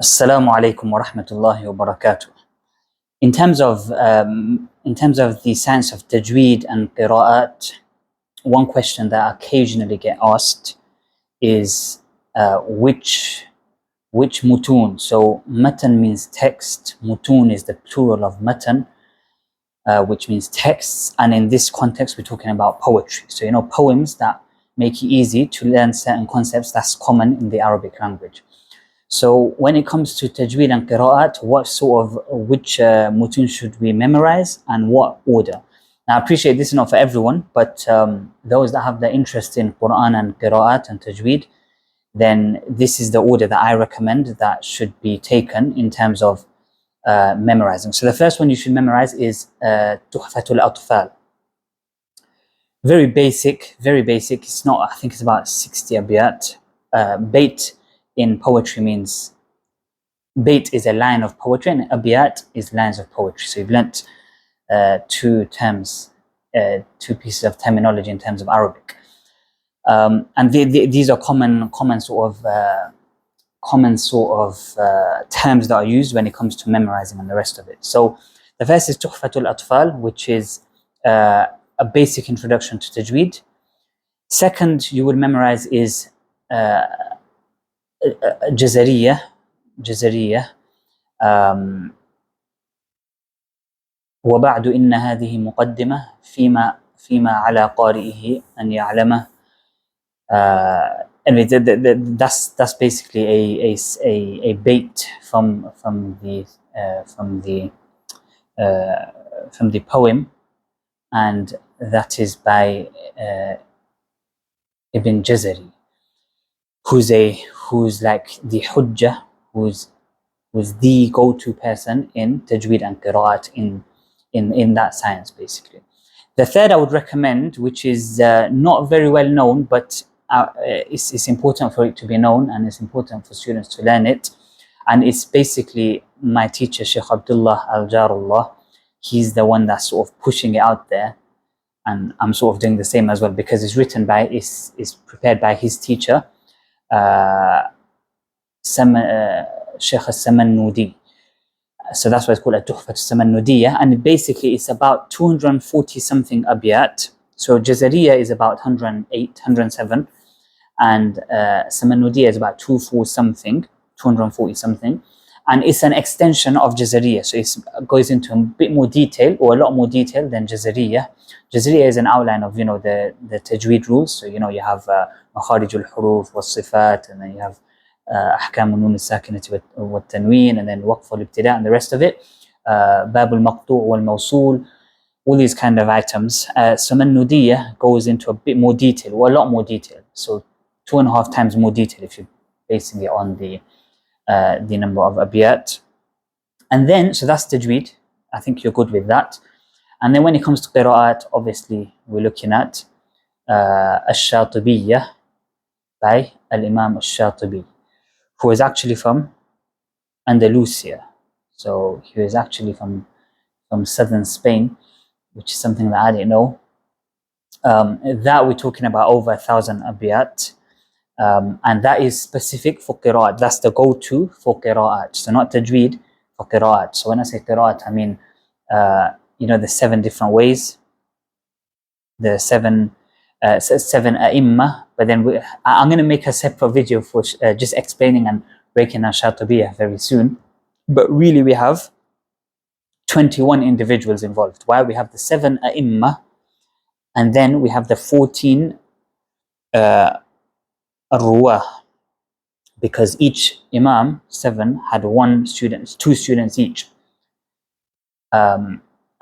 Assalamu alaikum wa rahmatullahi wa barakatuh. In terms of the science of Tajweed and Qira'at, one question that occasionally get asked is which mutun. So matan means text, mutun is the plural of matan, which means texts, and in this context we're talking about poetry. So poems that make it easy to learn certain concepts that's common in the Arabic language. So when it comes to Tajweed and Qira'at, which mutun should we memorize and what order? Now I appreciate this is not for everyone, but those that have the interest in Qur'an and Qira'at and Tajweed, then this is the order that I recommend that should be taken in terms of memorizing. So the first one you should memorize is Tuhfatul Atfal. Very basic. It's not, I think it's about 60 abiyat. Bait in poetry means, bait is a line of poetry and abiyat is lines of poetry. So you've learnt two pieces of terminology in terms of Arabic. And these are common sort of terms that are used when it comes to memorizing and the rest of it. So the first is Tuhfatul Atfal, which is a basic introduction to Tajweed. Second you will memorize is جزرية وبعد إن هذه مقدمة فيما على قارئه أن يعلمه. Anyway, that's basically a bait from the poem, and that is by Ibn Jazari, who's like the hujjah, who's the go-to person in Tajweed and Qira'at in that science basically. The third I would recommend, which is not very well known, but it's important for it to be known and it's important for students to learn it, and it's basically my teacher Sheikh Abdullah Al-Jarullah. He's the one that's sort of pushing it out there, and I'm sort of doing the same as well because it's written by, it's prepared by his teacher Sheikh al-Samannudi. So that's why it's called a Tuhfat al-Samannudiyya, and basically it's about 240 something abiyat. So Jazariya is about 108, 107, and Samannudiyya is about 240 something, and it's an extension of Jazariya. So it goes into a bit more detail, or a lot more detail than Jazariya. Jazariya is an outline of the Tajweed rules. So you have Makharij al-Huruf was-Sifat, and then you have أحكام النون الساكنة والتنوين, and then وقف الابتداء and the rest of it, باب المقطوع والموصول, all these kind of items. Samannudiyya goes into a bit more detail, or a lot more detail, so 2.5 times more detail if you're basing it on the number of abiyat. And then, so that's Tajweed. I think you're good with that. And then when it comes to Qira'at, obviously we're looking at Ash-Shatibiyya by Al-Imam Ash-Shatibi, who is actually from Andalusia. So he was actually from southern Spain, which is something that I didn't know. That we're talking about over 1,000 abiyat, and that is specific for Qira'at. That's the go-to for Qira'at. So not Tajweed, for Qira'at. So when I say Qira'at, I mean the 7 different ways, the seven ai', but then I'm going to make a separate video for just explaining and breaking down Shatibiyya very soon. But really we have 21 individuals involved. Why? We have the 7 ai', and then we have the 14 ruwah, because each imam, 7, had 2 students each.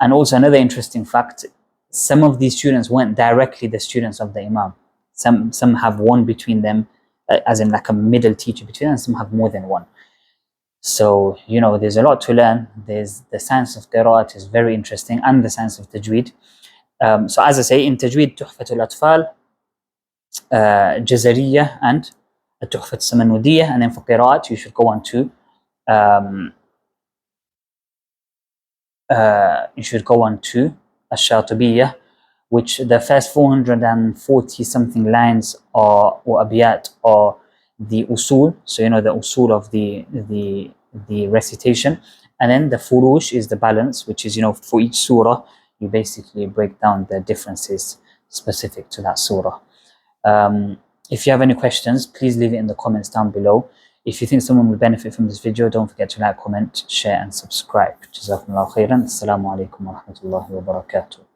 And also another interesting fact, some of these students weren't directly the students of the imam. Some have one between them, as in like a middle teacher between them, and some have more than one. So there's a lot to learn. There's the science of Qira'at is very interesting, and the science of Tajweed. So as I say, in Tajweed, Tuhfatul Atfal, Jazariya, and Tuhfat Samannudiyya, and then for Qira'at you should go on to Ash-Shatibiyya, which the first 440 something lines or abiyat are the usul, so the usul of the recitation, and then the furush is the balance, which is for each surah you basically break down the differences specific to that surah. If you have any questions, please leave it in the comments down below. If you think someone will benefit from this video, don't forget to like, comment, share and subscribe. Jazakumullahu khairan. Assalamu alaikum wa rahmatullahi wa barakatuh.